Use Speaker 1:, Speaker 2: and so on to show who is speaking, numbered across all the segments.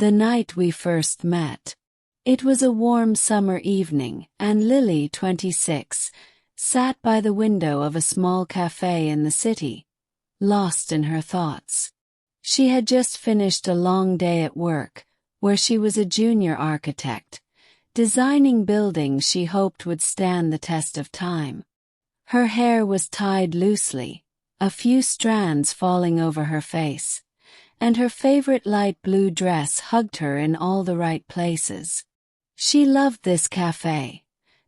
Speaker 1: The night we first met. It was a warm summer evening, and Lily, 26, sat by the window of a small cafe in the city, lost in her thoughts. She had just finished a long day at work, where she was a junior architect, designing buildings she hoped would stand the test of time. Her hair was tied loosely, a few strands falling over her face, and her favorite light blue dress hugged her in all the right places. She loved this cafe.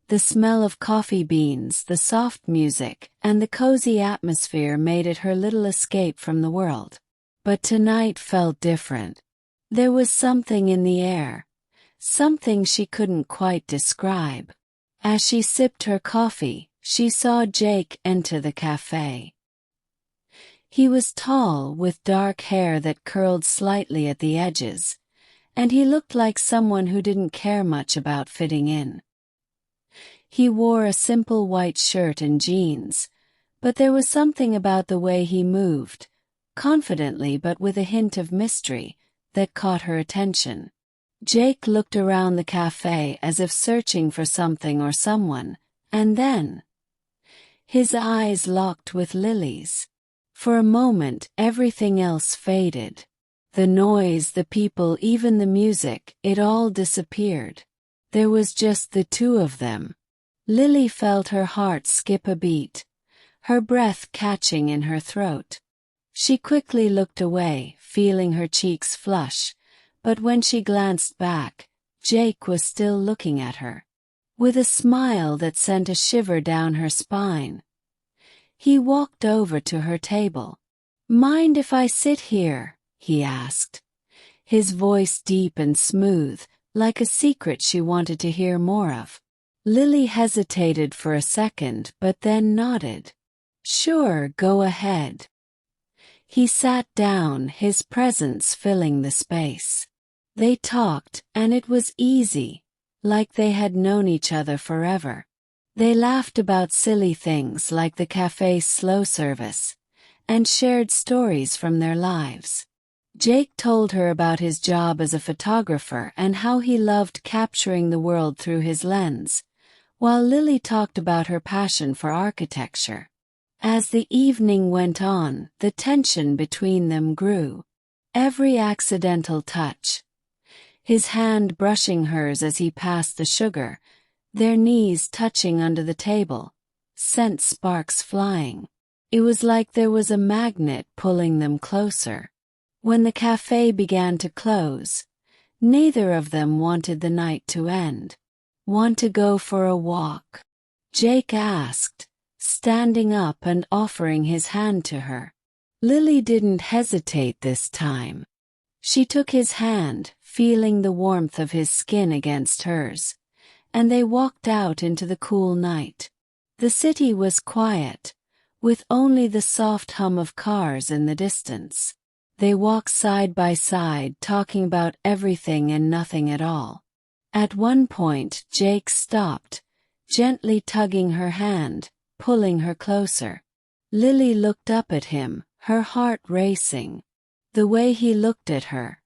Speaker 1: The smell of coffee beans, the soft music, and the cozy atmosphere made it her little escape from the world. But tonight felt different. There was something in the air, something she couldn't quite describe. As she sipped her coffee, she saw Jake enter the cafe. He was tall, with dark hair that curled slightly at the edges, and he looked like someone who didn't care much about fitting in. He wore a simple white shirt and jeans, but there was something about the way he moved, confidently but with a hint of mystery, that caught her attention. Jake looked around the cafe as if searching for something or someone, and then his eyes locked with Lily's. For a moment, everything else faded. The noise, the people, even the music, it all disappeared. There was just the two of them. Lily felt her heart skip a beat, her breath catching in her throat. She quickly looked away, feeling her cheeks flush, but when she glanced back, Jake was still looking at her, with a smile that sent a shiver down her spine. He walked over to her table. "Mind if I sit here?" he asked, his voice deep and smooth, like a secret she wanted to hear more of. Lily hesitated for a second but then nodded. "Sure, go ahead." He sat down, his presence filling the space. They talked, and it was easy, like they had known each other forever. They laughed about silly things like the cafe's slow service, and shared stories from their lives. Jake told her about his job as a photographer and how he loved capturing the world through his lens, while Lily talked about her passion for architecture. As the evening went on, the tension between them grew. Every accidental touch, his hand brushing hers as he passed the sugar, their knees touching under the table, sent sparks flying. It was like there was a magnet pulling them closer. When the cafe began to close, neither of them wanted the night to end. "Want to go for a walk?" Jake asked, standing up and offering his hand to her. Lily didn't hesitate this time. She took his hand, feeling the warmth of his skin against hers, and they walked out into the cool night. The city was quiet, with only the soft hum of cars in the distance. They walked side by side, talking about everything and nothing at all. At one point, Jake stopped, gently tugging her hand, pulling her closer. Lily looked up at him, her heart racing. The way he looked at her,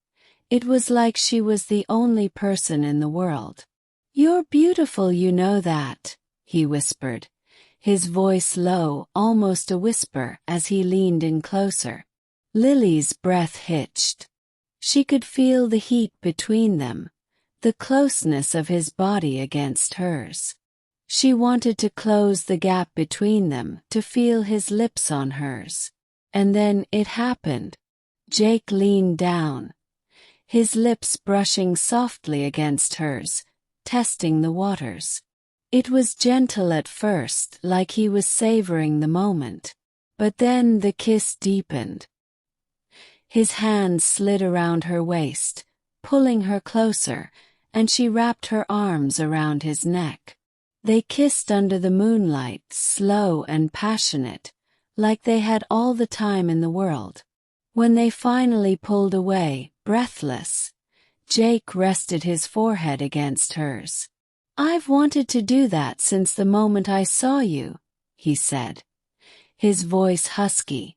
Speaker 1: it was like she was the only person in the world. "You're beautiful, you know that," he whispered, his voice low, almost a whisper, as he leaned in closer. Lily's breath hitched. She could feel the heat between them, the closeness of his body against hers. She wanted to close the gap between them, to feel his lips on hers. And then it happened. Jake leaned down, his lips brushing softly against hers, testing the waters. It was gentle at first, like he was savoring the moment. But then the kiss deepened. His hands slid around her waist, pulling her closer, and she wrapped her arms around his neck. They kissed under the moonlight, slow and passionate, like they had all the time in the world. When they finally pulled away, breathless, Jake rested his forehead against hers. "I've wanted to do that since the moment I saw you," he said, his voice husky,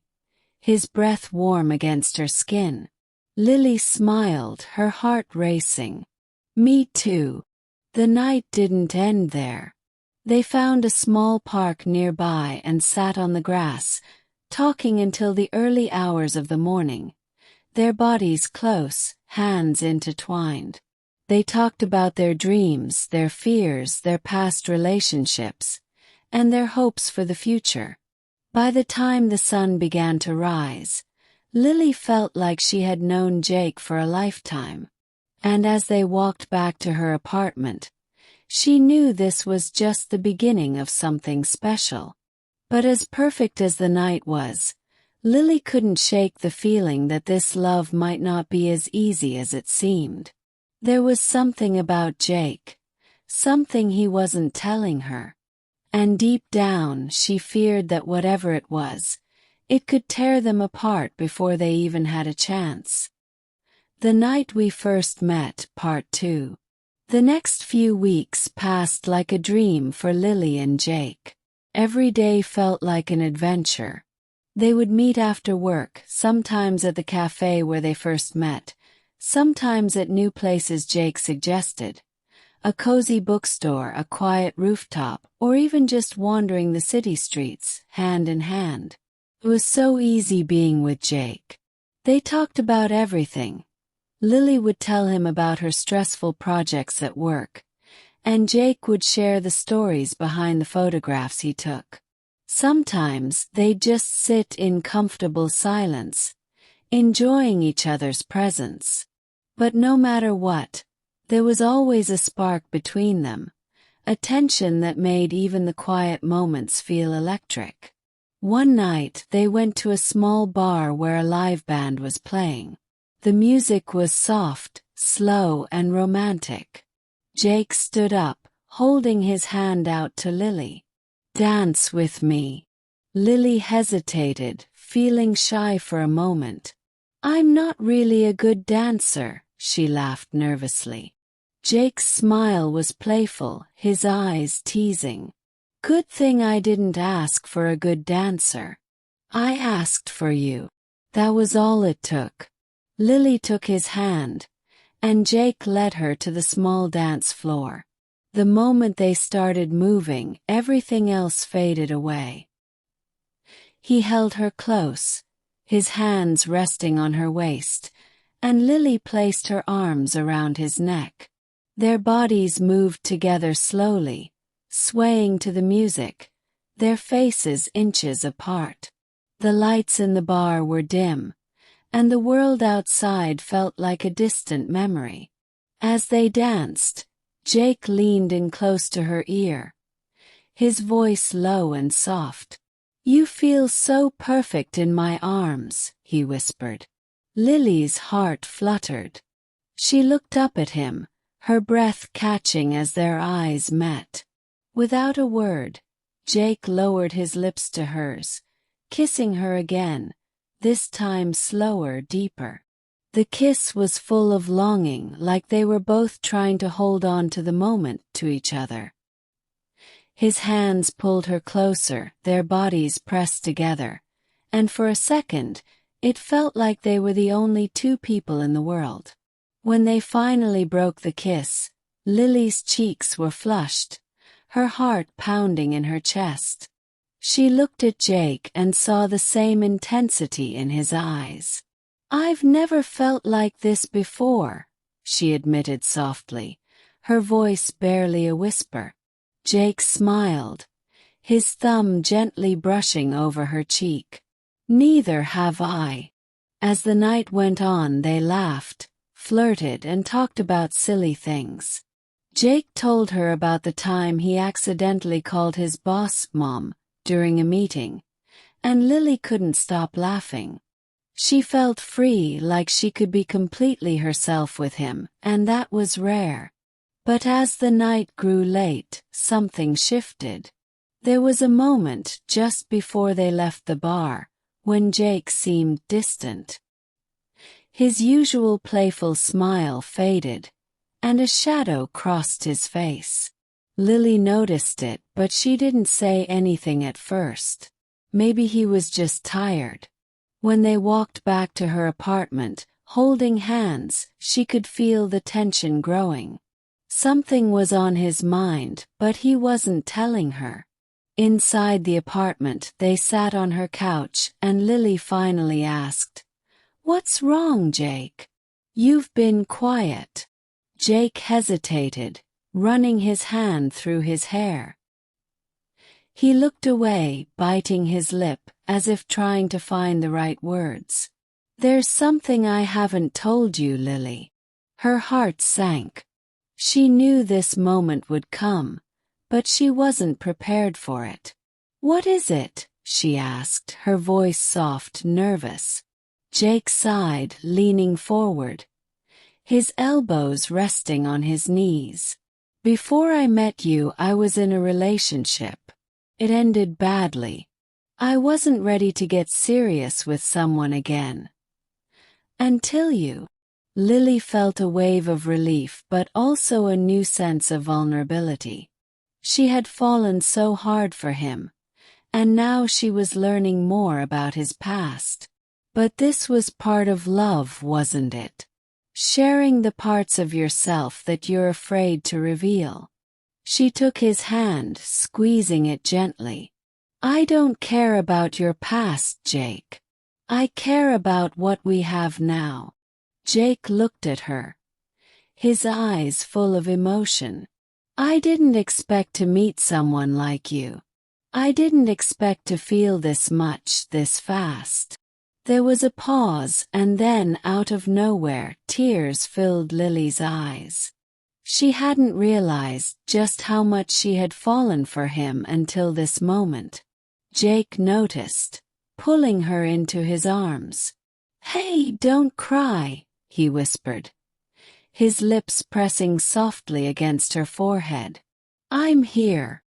Speaker 1: his breath warm against her skin. Lily smiled, her heart racing. Me too. The night didn't end there. They found a small park nearby and sat on the grass, talking until the early hours of the morning, their bodies close, hands intertwined. They talked about their dreams, their fears, their past relationships, and their hopes for the future. By the time the sun began to rise, Lily felt like she had known Jake for a lifetime. And as they walked back to her apartment, she knew this was just the beginning of something special. But as perfect as the night was, Lily couldn't shake the feeling that this love might not be as easy as it seemed. There was something about Jake, something he wasn't telling her. And deep down she feared that whatever it was, it could tear them apart before they even had a chance. The Night We First Met, Part 2. The next few weeks passed like a dream for Lily and Jake. Every day felt like an adventure. They would meet after work, sometimes at the cafe where they first met, sometimes at new places Jake suggested. A cozy bookstore, a quiet rooftop, or even just wandering the city streets, hand in hand. It was so easy being with Jake. They talked about everything. Lily would tell him about her stressful projects at work, and Jake would share the stories behind the photographs he took. Sometimes they'd just sit in comfortable silence, enjoying each other's presence. But no matter what, there was always a spark between them, a tension that made even the quiet moments feel electric. One night they went to a small bar where a live band was playing. The music was soft, slow, and romantic. Jake stood up, holding his hand out to Lily. "Dance with me." Lily hesitated, feeling shy for a moment. "I'm not really a good dancer," she laughed nervously. Jake's smile was playful, his eyes teasing. "Good thing I didn't ask for a good dancer. I asked for you. That was all it took." Lily took his hand, and Jake led her to the small dance floor. The moment they started moving, everything else faded away. He held her close, his hands resting on her waist, and Lily placed her arms around his neck. Their bodies moved together slowly, swaying to the music, their faces inches apart. The lights in the bar were dim, and the world outside felt like a distant memory. As they danced, Jake leaned in close to her ear, his voice low and soft. "You feel so perfect in my arms," he whispered. Lily's heart fluttered. She looked up at him, her breath catching as their eyes met. Without a word, Jake lowered his lips to hers, kissing her again, this time slower, deeper. The kiss was full of longing, like they were both trying to hold on to the moment to each other. His hands pulled her closer, their bodies pressed together, and for a second, it felt like they were the only two people in the world. When they finally broke the kiss, Lily's cheeks were flushed, her heart pounding in her chest. She looked at Jake and saw the same intensity in his eyes. "I've never felt like this before," she admitted softly, her voice barely a whisper. Jake smiled, his thumb gently brushing over her cheek. "Neither have I." As the night went on, they laughed, flirted, and talked about silly things. Jake told her about the time he accidentally called his boss Mom during a meeting, and Lily couldn't stop laughing. She felt free, like she could be completely herself with him, and that was rare. But as the night grew late, something shifted. There was a moment just before they left the bar, when Jake seemed distant. His usual playful smile faded, and a shadow crossed his face. Lily noticed it, but she didn't say anything at first. Maybe he was just tired. When they walked back to her apartment, Holding hands, she could feel the tension growing. Something was on his mind, but he wasn't telling her. Inside the apartment, they sat on her couch, and Lily finally asked, "What's wrong, Jake? You've been quiet." Jake hesitated, running his hand through his hair. He looked away, biting his lip, as if trying to find the right words. "There's something I haven't told you, Lily." Her heart sank. She knew this moment would come, but she wasn't prepared for it. "What is it?" she asked, her voice soft, nervous. Jake sighed, leaning forward, his elbows resting on his knees. "Before I met you, I was in a relationship. It ended badly. I wasn't ready to get serious with someone again. Until you." Lily felt a wave of relief but also a new sense of vulnerability. She had fallen so hard for him, and now she was learning more about his past. But this was part of love, wasn't it? Sharing the parts of yourself that you're afraid to reveal. She took his hand, squeezing it gently. "I don't care about your past, Jake. I care about what we have now." Jake looked at her, his eyes full of emotion. "I didn't expect to meet someone like you. I didn't expect to feel this much, this fast." There was a pause, and then, out of nowhere, tears filled Lily's eyes. She hadn't realized just how much she had fallen for him until this moment. Jake noticed, pulling her into his arms. "Hey, don't cry," he whispered, his lips pressing softly against her forehead. "I'm here."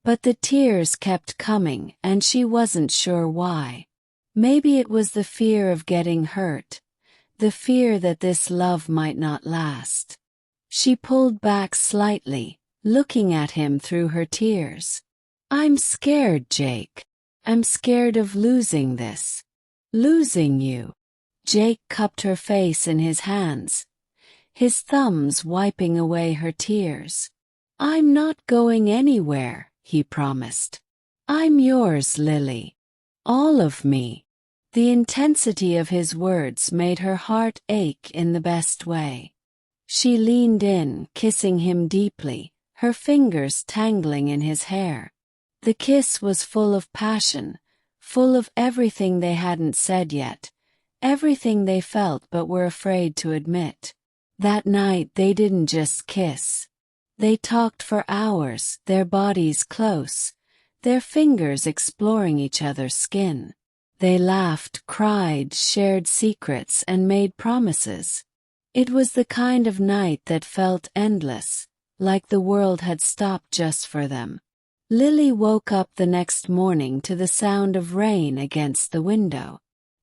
Speaker 1: But the tears kept coming, and she wasn't sure why. Maybe it was the fear of getting hurt, the fear that this love might not last. She pulled back slightly, looking at him through her tears. "I'm scared, Jake. I'm scared of losing this. Losing you." Jake cupped her face in his hands, his thumbs wiping away her tears. "I'm not going anywhere," he promised. "I'm yours, Lily. All of me." The intensity of his words made her heart ache in the best way. She leaned in, kissing him deeply, her fingers tangling in his hair. The kiss was full of passion, full of everything they hadn't said yet, everything they felt but were afraid to admit. That night they didn't just kiss. They talked for hours, their bodies close, their fingers exploring each other's skin. They laughed, cried, shared secrets, and made promises. It was the kind of night that felt endless, like the world had stopped just for them. Lily woke up the next morning to the sound of rain against the window.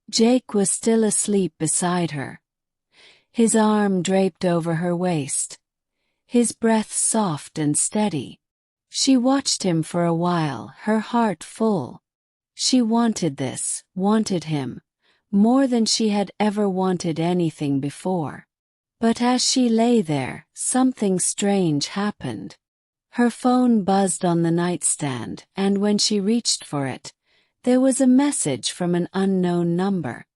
Speaker 1: Jake was still asleep beside her, his arm draped over her waist, his breath soft and steady. She watched him for a while, her heart full. She wanted this, wanted him, more than she had ever wanted anything before. But as she lay there, something strange happened. Her phone buzzed on the nightstand, and when she reached for it, there was a message from an unknown number.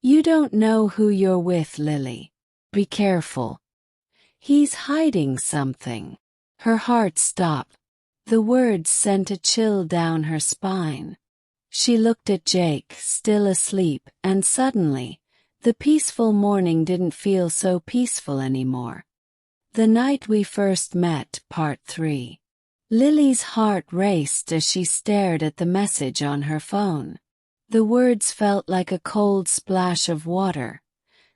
Speaker 1: "You don't know who you're with, Lily. Be careful. He's hiding something." Her heart stopped. The words sent a chill down her spine. She looked at Jake, still asleep, and suddenly, the peaceful morning didn't feel so peaceful anymore. The Night We First Met, Part 3. Lily's heart raced as she stared at the message on her phone. The words felt like a cold splash of water,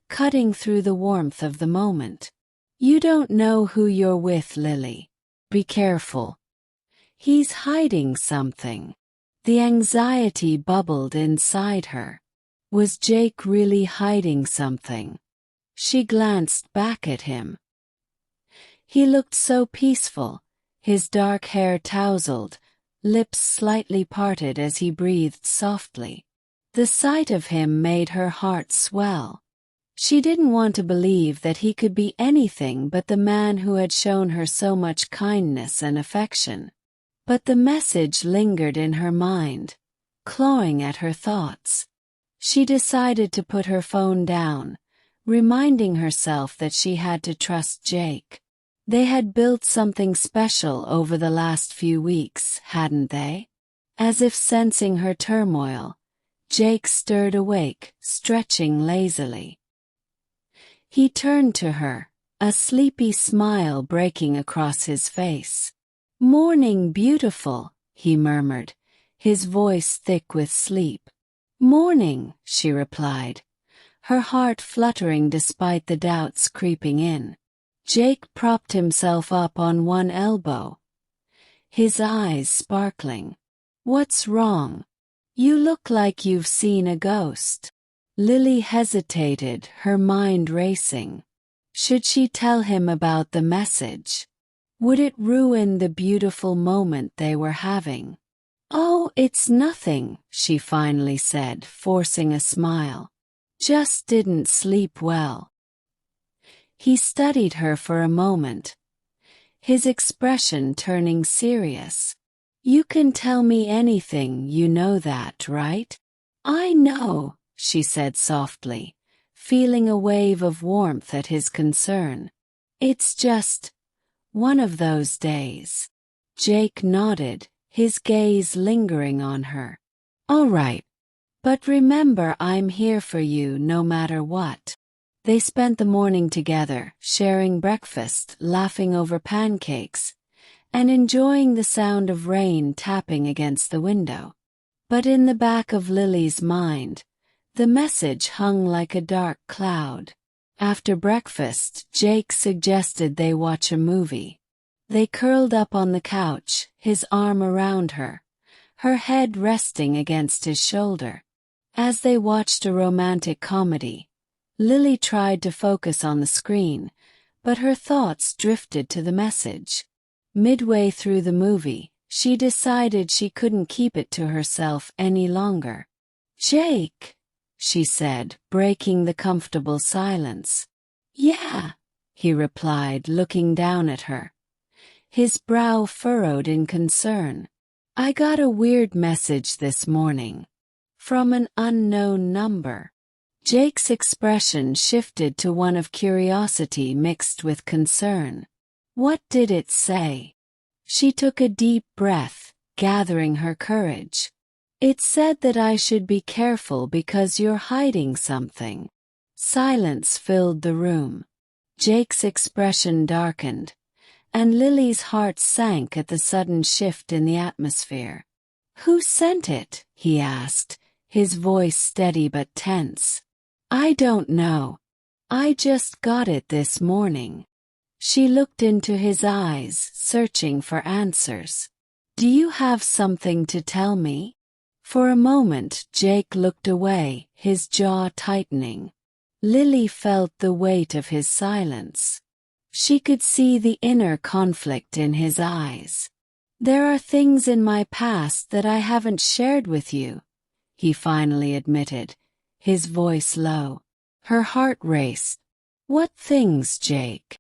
Speaker 1: cutting through the warmth of the moment. "You don't know who you're with, Lily. Be careful. He's hiding something." The anxiety bubbled inside her. Was Jake really hiding something? She glanced back at him. He looked so peaceful, his dark hair tousled, lips slightly parted as he breathed softly. The sight of him made her heart swell. She didn't want to believe that he could be anything but the man who had shown her so much kindness and affection. But the message lingered in her mind, clawing at her thoughts. She decided to put her phone down, reminding herself that she had to trust Jake. They had built something special over the last few weeks, hadn't they? As if sensing her turmoil, Jake stirred awake, stretching lazily. He turned to her, a sleepy smile breaking across his face. "Morning, beautiful," he murmured, his voice thick with sleep. "Morning," she replied, her heart fluttering despite the doubts creeping in. Jake propped himself up on one elbow, his eyes sparkling. "What's wrong? You look like you've seen a ghost." Lily hesitated, her mind racing. Should she tell him about the message? Would it ruin the beautiful moment they were having? "Oh, it's nothing," she finally said, forcing a smile. "Just didn't sleep well." He studied her for a moment, his expression turning serious. "You can tell me anything, you know that, right?" "I know," she said softly, feeling a wave of warmth at his concern. "It's just one of those days." Jake nodded, his gaze lingering on her. "All right. But remember, I'm here for you no matter what." They spent the morning together, sharing breakfast, laughing over pancakes, and enjoying the sound of rain tapping against the window. But in the back of Lily's mind, the message hung like a dark cloud. After breakfast, Jake suggested they watch a movie. They curled up on the couch, his arm around her, her head resting against his shoulder. As they watched a romantic comedy, Lily tried to focus on the screen, but her thoughts drifted to the message. Midway through the movie, she decided she couldn't keep it to herself any longer. "Jake," she said, breaking the comfortable silence. "Yeah," he replied, looking down at her, his brow furrowed in concern. "I got a weird message this morning. From an unknown number." Jake's expression shifted to one of curiosity mixed with concern. "What did it say?" She took a deep breath, gathering her courage. "It said that I should be careful because you're hiding something." Silence filled the room. Jake's expression darkened, and Lily's heart sank at the sudden shift in the atmosphere. "Who sent it?" he asked, his voice steady but tense. "I don't know. I just got it this morning." She looked into his eyes, searching for answers. "Do you have something to tell me?" For a moment, Jake looked away, his jaw tightening. Lily felt the weight of his silence. She could see the inner conflict in his eyes. "There are things in my past that I haven't shared with you," he finally admitted, his voice low. Her heart raced. "What things, Jake?"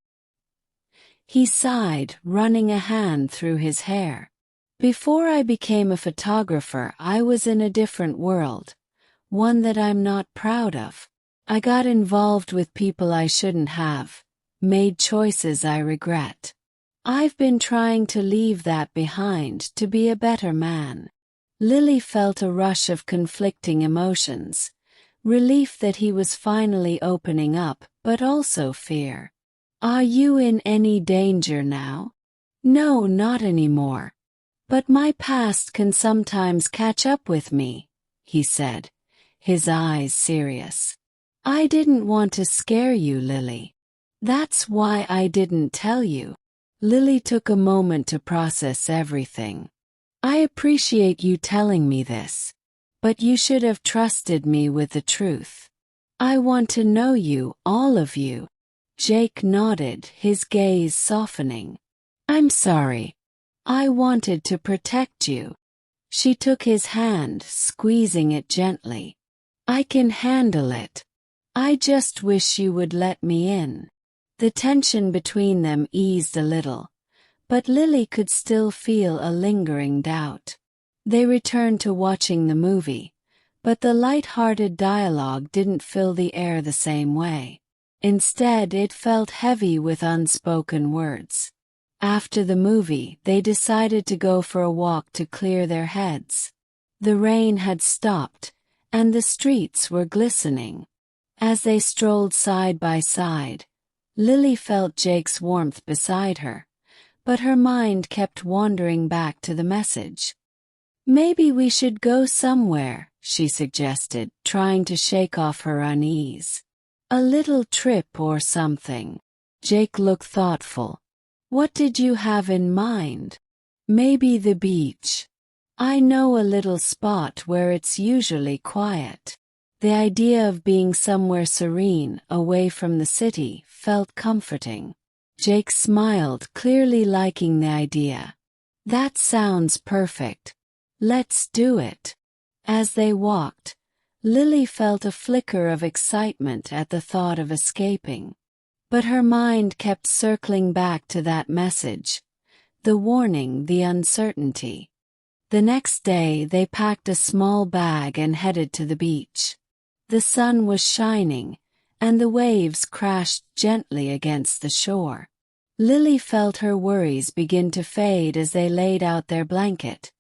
Speaker 1: He sighed, running a hand through his hair. "Before I became a photographer, I was in a different world, one that I'm not proud of. I got involved with people I shouldn't have, made choices I regret. I've been trying to leave that behind to be a better man." Lily felt a rush of conflicting emotions, relief that he was finally opening up, but also fear. "Are you in any danger now?" "No, not anymore. But my past can sometimes catch up with me," he said, his eyes serious. "I didn't want to scare you, Lily. That's why I didn't tell you." Lily took a moment to process everything. "I appreciate you telling me this, but you should have trusted me with the truth. I want to know you, all of you." Jake nodded, his gaze softening. "I'm sorry. I wanted to protect you." She took his hand, squeezing it gently. "I can handle it. I just wish you would let me in. The tension between them eased a little, but Lily could still feel a lingering doubt. They returned to watching the movie, but the light-hearted dialogue didn't fill the air the same way. Instead, it felt heavy with unspoken words. After the movie, they decided to go for a walk to clear their heads. The rain had stopped, and the streets were glistening. As they strolled side by side, Lily felt Jake's warmth beside her, but her mind kept wandering back to the message. Maybe we should go somewhere, she suggested, trying to shake off her unease. A little trip or something. Jake looked thoughtful. What did you have in mind? Maybe the beach. I know a little spot where it's usually quiet. The idea of being somewhere serene, away from the city, felt comforting. Jake smiled, clearly liking the idea. That sounds perfect. Let's do it. As they walked, Lily felt a flicker of excitement at the thought of escaping. But her mind kept circling back to that message. The warning, the uncertainty. The next day they packed a small bag and headed to the beach. The sun was shining, and the waves crashed gently against the shore. Lily felt her worries begin to fade as they laid out their blanket,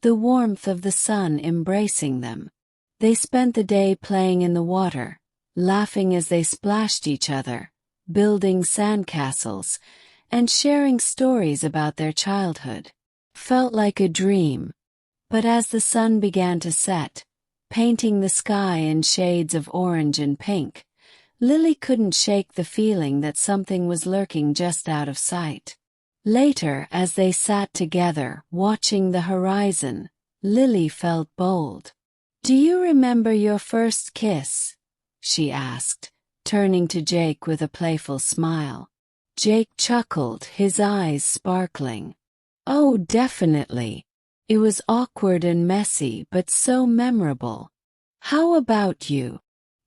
Speaker 1: the warmth of the sun embracing them. They spent the day playing in the water, laughing as they splashed each other, building sandcastles, and sharing stories about their childhood. Felt like a dream. But as the sun began to set, painting the sky in shades of orange and pink, Lily couldn't shake the feeling that something was lurking just out of sight. Later, as they sat together, watching the horizon, Lily felt bold. "Do you remember your first kiss?" she asked, turning to Jake with a playful smile. Jake chuckled, his eyes sparkling. "Oh, definitely. It was awkward and messy, but so memorable. How about you?"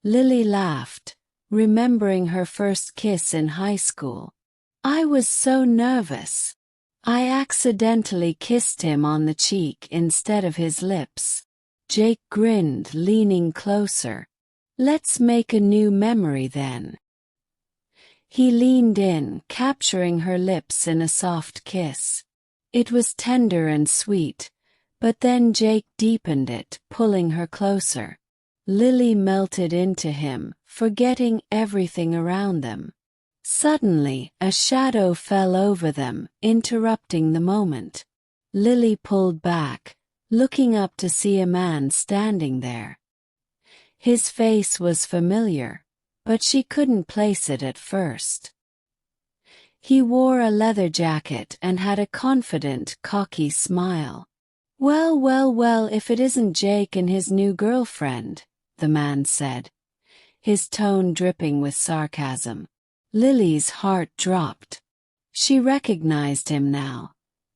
Speaker 1: Lily laughed, remembering her first kiss in high school. "I was so nervous. I accidentally kissed him on the cheek instead of his lips." Jake grinned, leaning closer. "Let's make a new memory then." He leaned in, capturing her lips in a soft kiss. It was tender and sweet, but then Jake deepened it, pulling her closer. Lily melted into him, forgetting everything around them. Suddenly, a shadow fell over them, interrupting the moment. Lily pulled back, looking up to see a man standing there. His face was familiar, but she couldn't place it at first. He wore a leather jacket and had a confident, cocky smile. "Well, well, well, if it isn't Jake and his new girlfriend," the man said, his tone dripping with sarcasm. Lily's heart dropped. She recognized him now.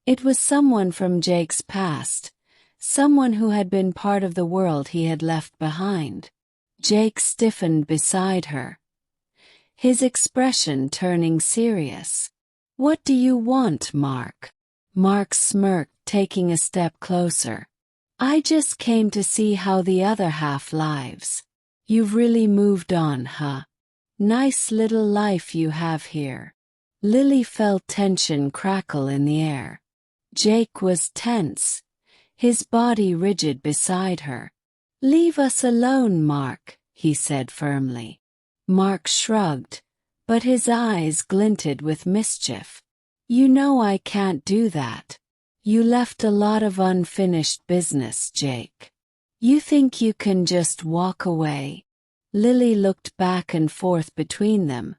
Speaker 1: It was someone from Jake's past, someone who had been part of the world he had left behind. Jake stiffened beside her, his expression turning serious. "What do you want, Mark?" Mark smirked, taking a step closer. "I just came to see how the other half lives. You've really moved on, huh? Nice little life you have here." Lily felt tension crackle in the air. Jake was tense, his body rigid beside her. "Leave us alone, Mark," he said firmly. Mark shrugged, but his eyes glinted with mischief. "You know I can't do that. You left a lot of unfinished business, Jake. You think you can just walk away?" Lily looked back and forth between them,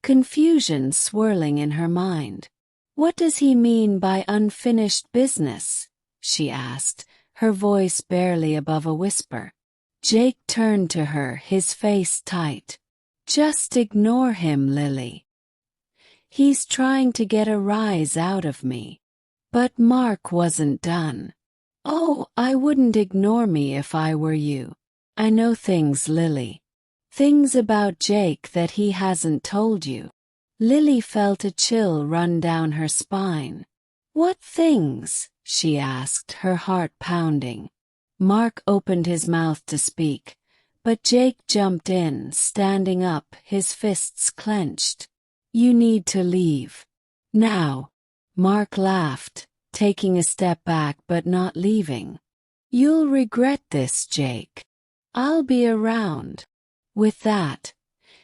Speaker 1: confusion swirling in her mind. "What does he mean by unfinished business?" she asked, her voice barely above a whisper. Jake turned to her, his face tight. "Just ignore him, Lily. He's trying to get a rise out of me." But Mark wasn't done. "Oh, I wouldn't ignore me if I were you. I know things, Lily. Things about Jake that he hasn't told you. Lily felt a chill run down her spine. What things? She asked, her heart pounding. Mark opened his mouth to speak, but Jake jumped in, standing up, his fists clenched. You need to leave. Now. Mark laughed, taking a step back but not leaving. You'll regret this, Jake. I'll be around. With that,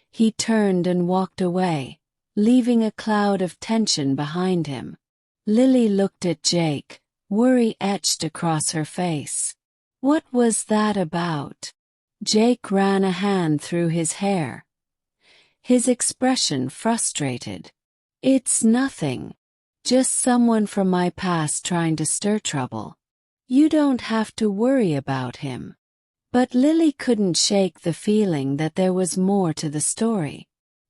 Speaker 1: he turned and walked away, leaving a cloud of tension behind him. Lily looked at Jake, worry etched across her face. What was that about? Jake ran a hand through his hair, his expression frustrated. It's nothing. Just someone from my past trying to stir trouble. You don't have to worry about him. But Lily couldn't shake the feeling that there was more to the story.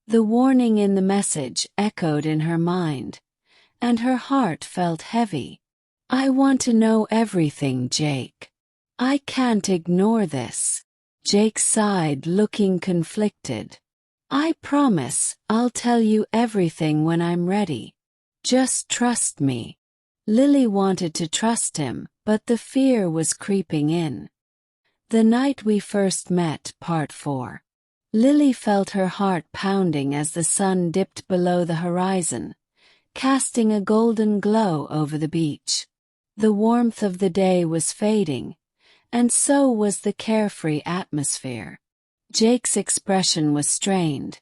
Speaker 1: The warning in the message echoed in her mind, and her heart felt heavy. I want to know everything, Jake. I can't ignore this. Jake sighed, looking conflicted. I promise, I'll tell you everything when I'm ready. Just trust me. Lily wanted to trust him, but the fear was creeping in. The Night We First Met, Part 4. Lily felt her heart pounding as the sun dipped below the horizon, casting a golden glow over the beach. The warmth of the day was fading, and so was the carefree atmosphere. Jake's expression was strained,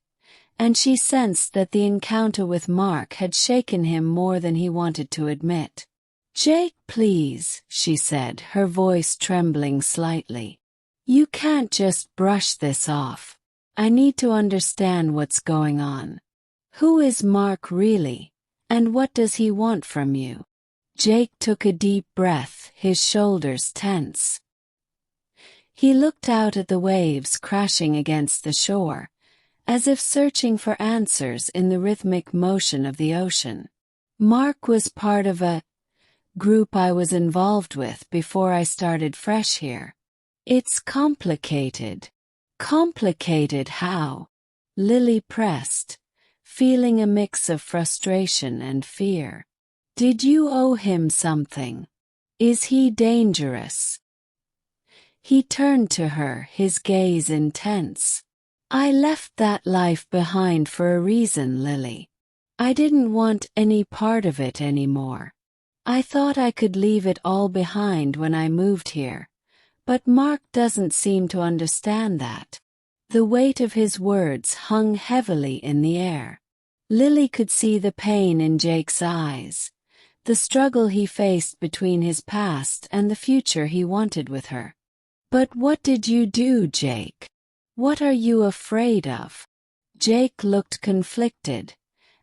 Speaker 1: and she sensed that the encounter with Mark had shaken him more than he wanted to admit. Jake, please, she said, her voice trembling slightly. You can't just brush this off. I need to understand what's going on. Who is Mark really, and what does he want from you? Jake took a deep breath, his shoulders tense. He looked out at the waves crashing against the shore, as if searching for answers in the rhythmic motion of the ocean. Mark was part of a group I was involved with before I started fresh here. It's complicated. Complicated how? Lily pressed, feeling a mix of frustration and fear. Did you owe him something? Is he dangerous? He turned to her, his gaze intense. I left that life behind for a reason, Lily. I didn't want any part of it anymore. I thought I could leave it all behind when I moved here, but Mark doesn't seem to understand that. The weight of his words hung heavily in the air. Lily could see the pain in Jake's eyes, the struggle he faced between his past and the future he wanted with her. But what did you do, Jake? What are you afraid of? Jake looked conflicted,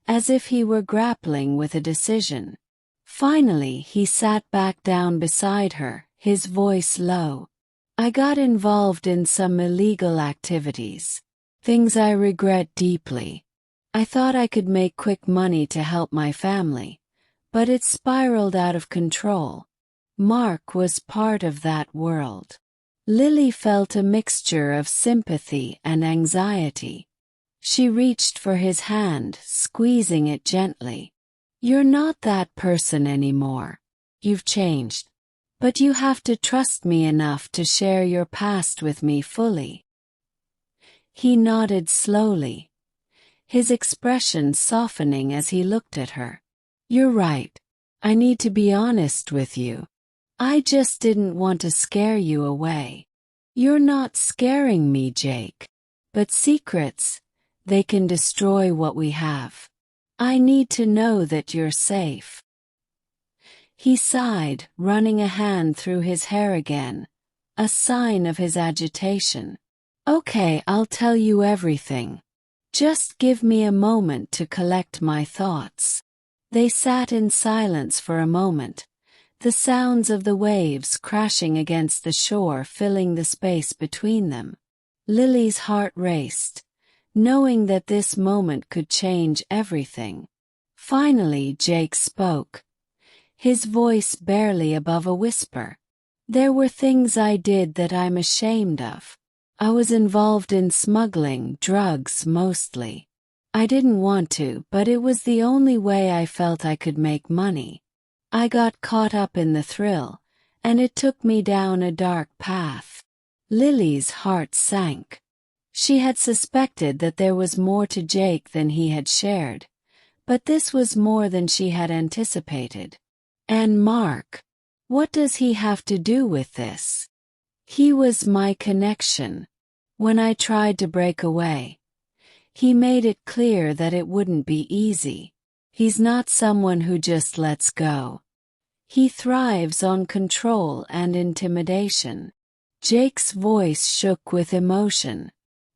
Speaker 1: as if he were grappling with a decision. Finally, he sat back down beside her, his voice low. I got involved in some illegal activities. Things I regret deeply. I thought I could make quick money to help my family, but it spiraled out of control. Mark was part of that world. Lily felt a mixture of sympathy and anxiety. She reached for his hand, squeezing it gently. You're not that person anymore. You've changed. But you have to trust me enough to share your past with me fully. He nodded slowly, his expression softening as he looked at her. You're right. I need to be honest with you. I just didn't want to scare you away. You're not scaring me, Jake. But secrets, they can destroy what we have. I need to know that you're safe. He sighed, running a hand through his hair again, a sign of his agitation. Okay, I'll tell you everything. Just give me a moment to collect my thoughts. They sat in silence for a moment, the sounds of the waves crashing against the shore filling the space between them. Lily's heart raced, knowing that this moment could change everything. Finally, Jake spoke, his voice barely above a whisper. There were things I did that I'm ashamed of. I was involved in smuggling drugs mostly. I didn't want to, but it was the only way I felt I could make money. I got caught up in the thrill, and it took me down a dark path." Lily's heart sank. She had suspected that there was more to Jake than he had shared, but this was more than she had anticipated. "And Mark, what does he have to do with this?" "He was my connection. When I tried to break away, he made it clear that it wouldn't be easy. He's not someone who just lets go. He thrives on control and intimidation." Jake's voice shook with emotion.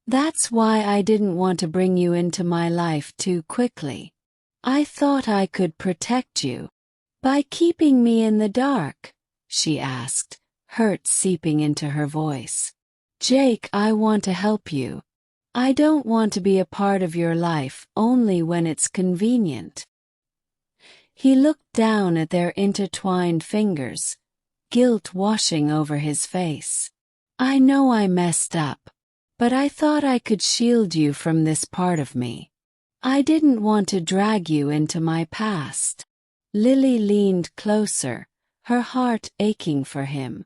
Speaker 1: "That's why I didn't want to bring you into my life too quickly. I thought I could protect you." "By keeping me in the dark?" she asked, hurt seeping into her voice. "Jake, I want to help you. I don't want to be a part of your life only when it's convenient." He looked down at their intertwined fingers, guilt washing over his face. "I know I messed up, but I thought I could shield you from this part of me. I didn't want to drag you into my past." Lily leaned closer, her heart aching for him.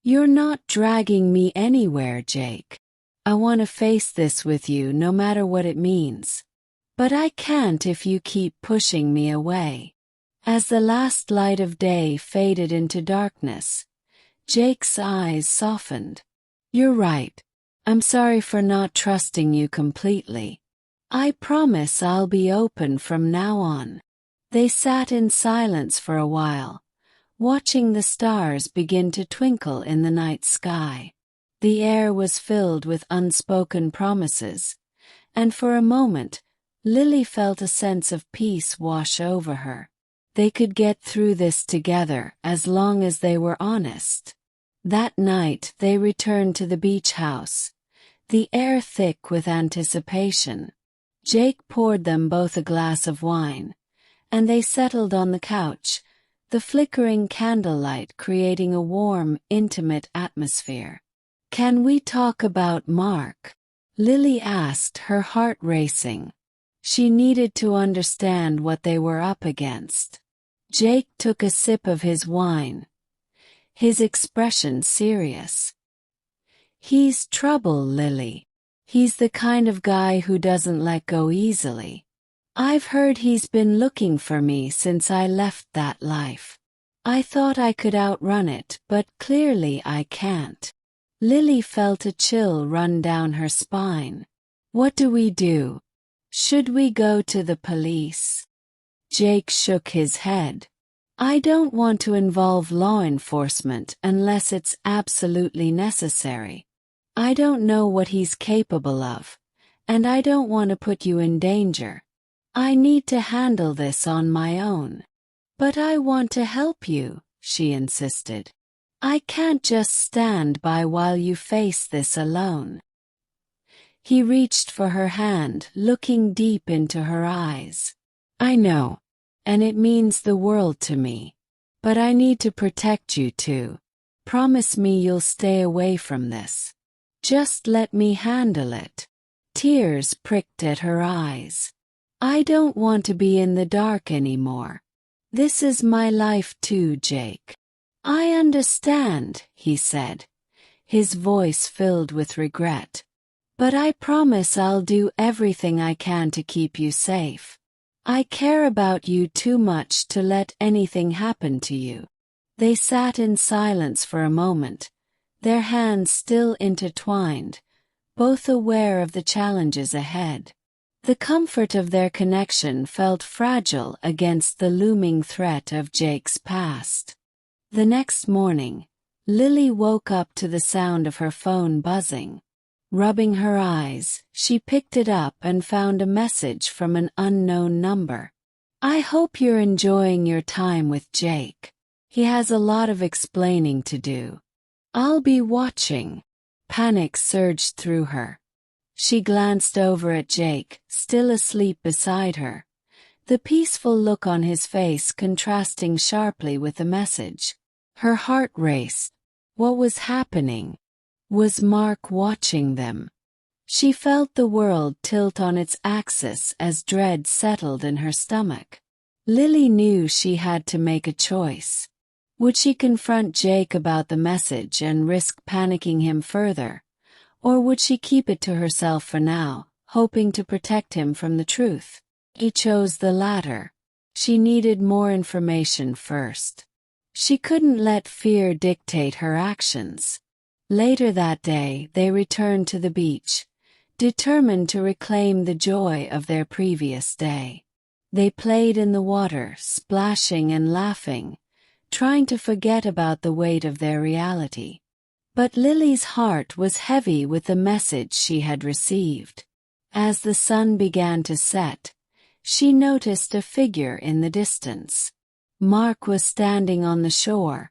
Speaker 1: "You're not dragging me anywhere, Jake. I want to face this with you no matter what it means. But I can't if you keep pushing me away." As the last light of day faded into darkness, Jake's eyes softened. "You're right. I'm sorry for not trusting you completely. I promise I'll be open from now on." They sat in silence for a while, watching the stars begin to twinkle in the night sky. The air was filled with unspoken promises, and for a moment, Lily felt a sense of peace wash over her. They could get through this together as long as they were honest. That night they returned to the beach house, the air thick with anticipation. Jake poured them both a glass of wine, and they settled on the couch, the flickering candlelight creating a warm, intimate atmosphere. "Can we talk about Mark?" Lily asked, her heart racing. She needed to understand what they were up against. Jake took a sip of his wine, his expression serious. "He's trouble, Lily. He's the kind of guy who doesn't let go easily. I've heard he's been looking for me since I left that life. I thought I could outrun it, but clearly I can't." Lily felt a chill run down her spine. "What do we do? Should we go to the police?" Jake shook his head. "I don't want to involve law enforcement unless it's absolutely necessary. I don't know what he's capable of, and I don't want to put you in danger. I need to handle this on my own." "But I want to help you," she insisted. "I can't just stand by while you face this alone." He reached for her hand, looking deep into her eyes. "I know, and it means the world to me. But I need to protect you too. Promise me you'll stay away from this. Just let me handle it." Tears pricked at her eyes. "I don't want to be in the dark anymore. This is my life too, Jake." "I understand," he said, his voice filled with regret. "But I promise I'll do everything I can to keep you safe. I care about you too much to let anything happen to you." They sat in silence for a moment, their hands still intertwined, both aware of the challenges ahead. The comfort of their connection felt fragile against the looming threat of Jake's past. The next morning, Lily woke up to the sound of her phone buzzing. Rubbing her eyes, she picked it up and found a message from an unknown number. "I hope you're enjoying your time with Jake. He has a lot of explaining to do. I'll be watching." Panic surged through her. She glanced over at Jake, still asleep beside her, the peaceful look on his face contrasting sharply with the message. Her heart raced. What was happening? Was Mark watching them? She felt the world tilt on its axis as dread settled in her stomach. Lily knew she had to make a choice. Would she confront Jake about the message and risk panicking him further? Or would she keep it to herself for now, hoping to protect him from the truth? She chose the latter. She needed more information first. She couldn't let fear dictate her actions. Later that day, they returned to the beach, determined to reclaim the joy of their previous day. They played in the water, splashing and laughing, trying to forget about the weight of their reality. But Lily's heart was heavy with the message she had received. As the sun began to set, she noticed a figure in the distance. Mark was standing on the shore,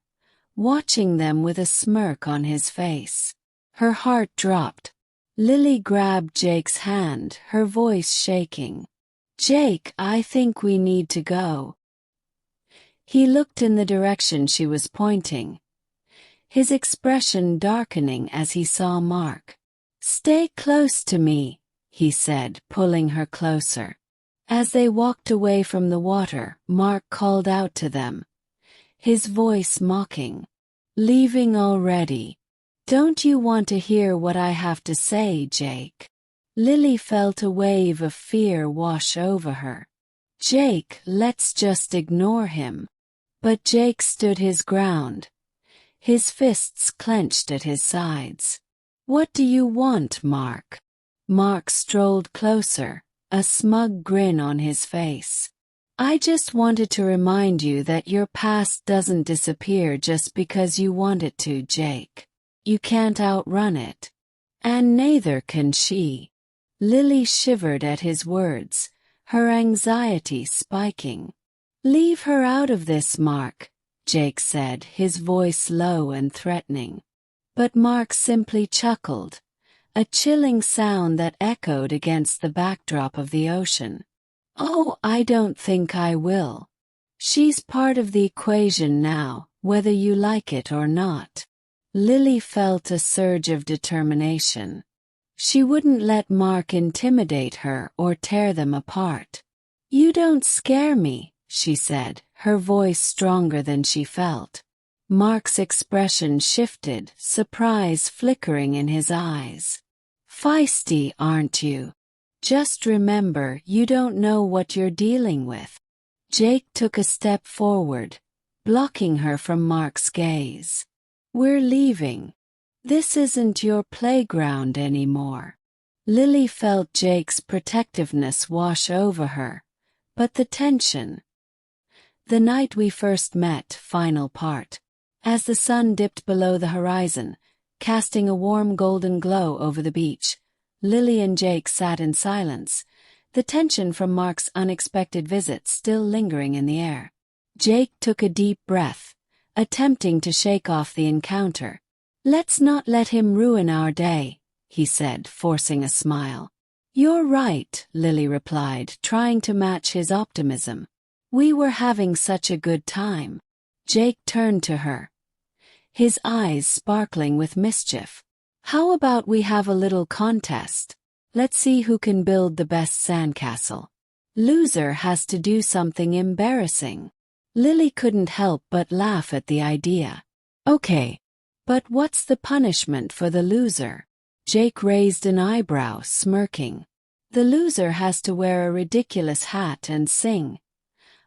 Speaker 1: watching them with a smirk on his face. Her heart dropped. Lily grabbed Jake's hand, her voice shaking. "Jake, I think we need to go." He looked in the direction she was pointing, his expression darkening as he saw Mark. "Stay close to me," he said, pulling her closer. As they walked away from the water, Mark called out to them, his voice mocking. "Leaving already? Don't you want to hear what I have to say, Jake?" Lily felt a wave of fear wash over her. "Jake, let's just ignore him." But Jake stood his ground, his fists clenched at his sides. "What do you want, Mark?" Mark strolled closer, a smug grin on his face. "I just wanted to remind you that your past doesn't disappear just because you want it to, Jake. You can't outrun it. And neither can she." Lily shivered at his words, her anxiety spiking. "Leave her out of this, Mark," Jake said, his voice low and threatening. But Mark simply chuckled, a chilling sound that echoed against the backdrop of the ocean. "Oh, I don't think I will. She's part of the equation now, whether you like it or not." Lily felt a surge of determination. She wouldn't let Mark intimidate her or tear them apart. "You don't scare me," she said, her voice stronger than she felt. Mark's expression shifted, surprise flickering in his eyes. "Feisty, aren't you? Just remember, you don't know what you're dealing with." Jake took a step forward, blocking her from Mark's gaze. "We're leaving. This isn't your playground anymore." Lily felt Jake's protectiveness wash over her, but the tension. The night we first met, final part. As the sun dipped below the horizon, casting a warm golden glow over the beach, Lily and Jake sat in silence, the tension from Mark's unexpected visit still lingering in the air. Jake took a deep breath, attempting to shake off the encounter. "Let's not let him ruin our day," he said, forcing a smile. "You're right," Lily replied, trying to match his optimism. "We were having such a good time." Jake turned to her, his eyes sparkling with mischief. "How about we have a little contest? Let's see who can build the best sandcastle. Loser has to do something embarrassing." Lily couldn't help but laugh at the idea. "Okay. But what's the punishment for the loser?" Jake raised an eyebrow, smirking. "The loser has to wear a ridiculous hat and sing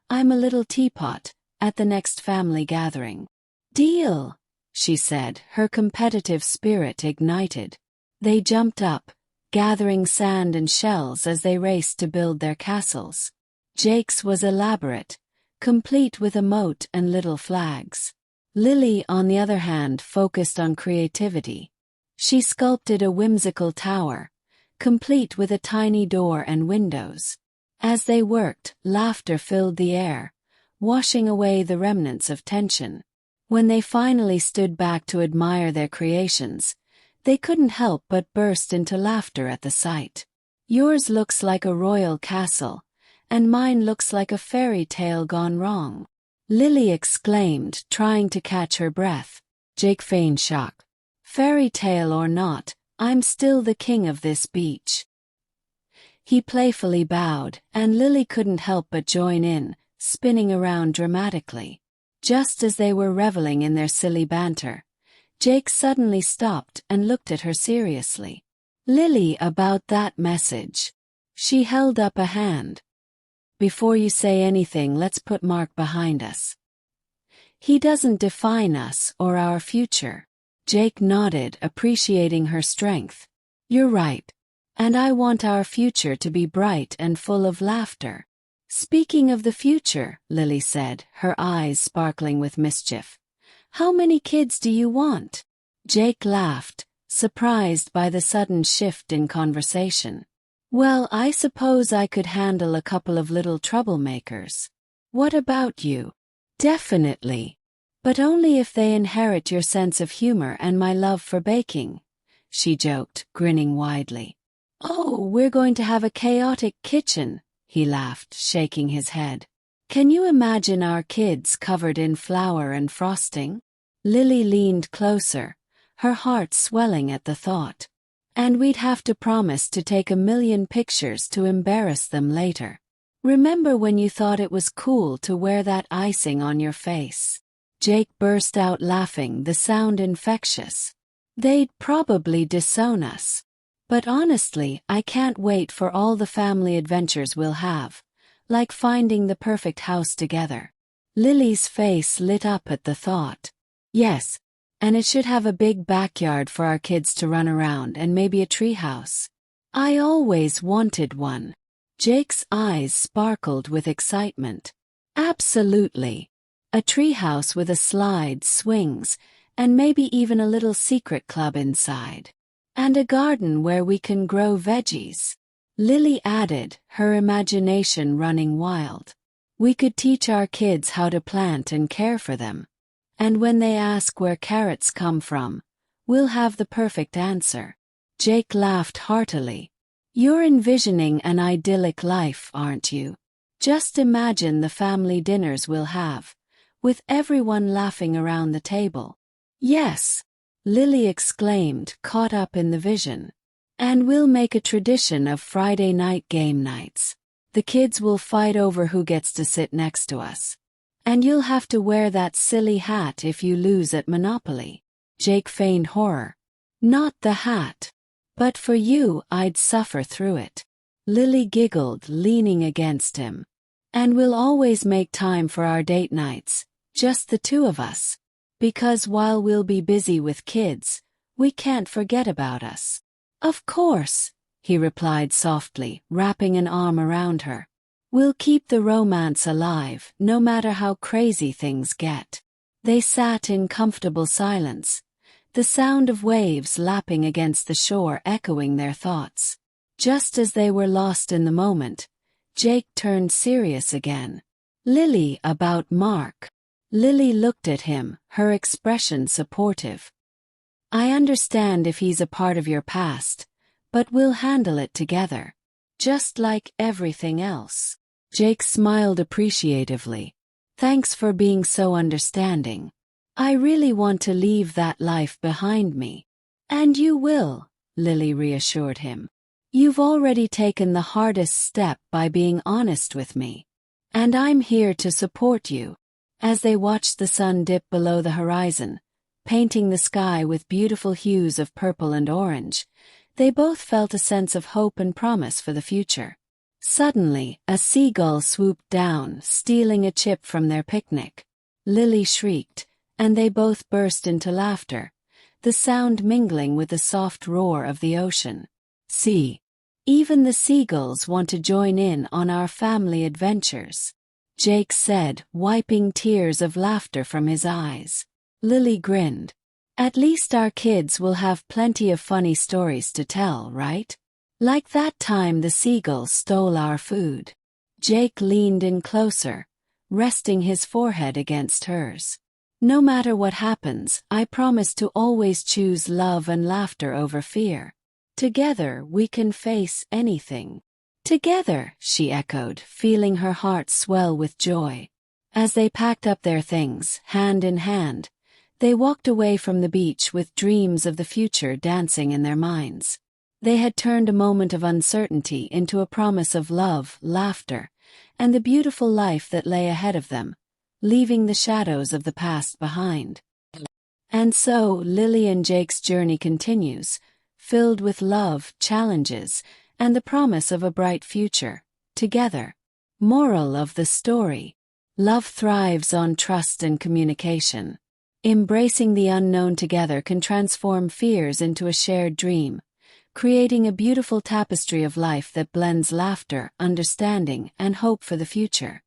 Speaker 1: 'I'm a Little Teapot' at the next family gathering." "Deal," she said, her competitive spirit ignited. They jumped up, gathering sand and shells as they raced to build their castles. Jake's was elaborate, complete with a moat and little flags. Lily, on the other hand, focused on creativity. She sculpted a whimsical tower, complete with a tiny door and windows. As they worked, laughter filled the air, washing away the remnants of tension. When they finally stood back to admire their creations, they couldn't help but burst into laughter at the sight. "Yours looks like a royal castle, and mine looks like a fairy tale gone wrong," Lily exclaimed, trying to catch her breath. Jake feigned shock. Fairy tale or not, I'm still the king of this beach. He playfully bowed, and Lily couldn't help but join in, spinning around dramatically. Just as they were reveling in their silly banter, Jake suddenly stopped and looked at her seriously. Lily, about that message. She held up a hand. Before you say anything, let's put Mark behind us. He doesn't define us or our future. Jake nodded, appreciating her strength. You're right. And I want our future to be bright and full of laughter. Speaking of the future, Lily said, her eyes sparkling with mischief. How many kids do you want? Jake laughed, surprised by the sudden shift in conversation. Well, I suppose I could handle a couple of little troublemakers. What about you? Definitely. But only if they inherit your sense of humor and my love for baking, she joked, grinning widely. Oh, we're going to have a chaotic kitchen, he laughed, shaking his head. Can you imagine our kids covered in flour and frosting? Lily leaned closer, her heart swelling at the thought. And we'd have to promise to take 1,000,000 pictures to embarrass them later. Remember when you thought it was cool to wear that icing on your face? Jake burst out laughing, the sound infectious. They'd probably disown us. But honestly, I can't wait for all the family adventures we'll have, like finding the perfect house together. Lily's face lit up at the thought. Yes, and it should have a big backyard for our kids to run around and maybe a treehouse. I always wanted one. Jake's eyes sparkled with excitement. Absolutely. A treehouse with a slide, swings, and maybe even a little secret club inside. And a garden where we can grow veggies. Lily added, her imagination running wild. We could teach our kids how to plant and care for them. And when they ask where carrots come from, we'll have the perfect answer. Jake laughed heartily. You're envisioning an idyllic life, aren't you? Just imagine the family dinners we'll have, with everyone laughing around the table. Yes, Lily exclaimed, caught up in the vision. And we'll make a tradition of Friday night game nights. The kids will fight over who gets to sit next to us. And you'll have to wear that silly hat if you lose at Monopoly. Jake feigned horror. Not the hat. But for you, I'd suffer through it. Lily giggled, leaning against him. And we'll always make time for our date nights, just the two of us. Because while we'll be busy with kids, we can't forget about us. Of course, he replied softly, wrapping an arm around her. We'll keep the romance alive, no matter how crazy things get. They sat in comfortable silence, the sound of waves lapping against the shore echoing their thoughts. Just as they were lost in the moment, Jake turned serious again. Lily, about Mark. Lily looked at him, her expression supportive. I understand if he's a part of your past, but we'll handle it together. Just like everything else. Jake smiled appreciatively. Thanks for being so understanding. I really want to leave that life behind me. And you will, Lily reassured him. You've already taken the hardest step by being honest with me. And I'm here to support you. As they watched the sun dip below the horizon, painting the sky with beautiful hues of purple and orange, they both felt a sense of hope and promise for the future. Suddenly, a seagull swooped down, stealing a chip from their picnic. Lily shrieked, and they both burst into laughter, the sound mingling with the soft roar of the ocean. See, even the seagulls want to join in on our family adventures, Jake said, wiping tears of laughter from his eyes. Lily grinned. At least our kids will have plenty of funny stories to tell, right? Like that time the seagulls stole our food. Jake leaned in closer, resting his forehead against hers. No matter what happens, I promise to always choose love and laughter over fear. Together we can face anything. Together, she echoed, feeling her heart swell with joy. As they packed up their things, hand in hand, They walked away from the beach with dreams of the future dancing in their minds. They had turned a moment of uncertainty into a promise of love, laughter, and the beautiful life that lay ahead of them, leaving the shadows of the past behind. And so, Lily and Jake's journey continues, filled with love, challenges, and the promise of a bright future, together. Moral of the story: love thrives on trust and communication. Embracing the unknown together can transform fears into a shared dream, creating a beautiful tapestry of life that blends laughter, understanding, and hope for the future.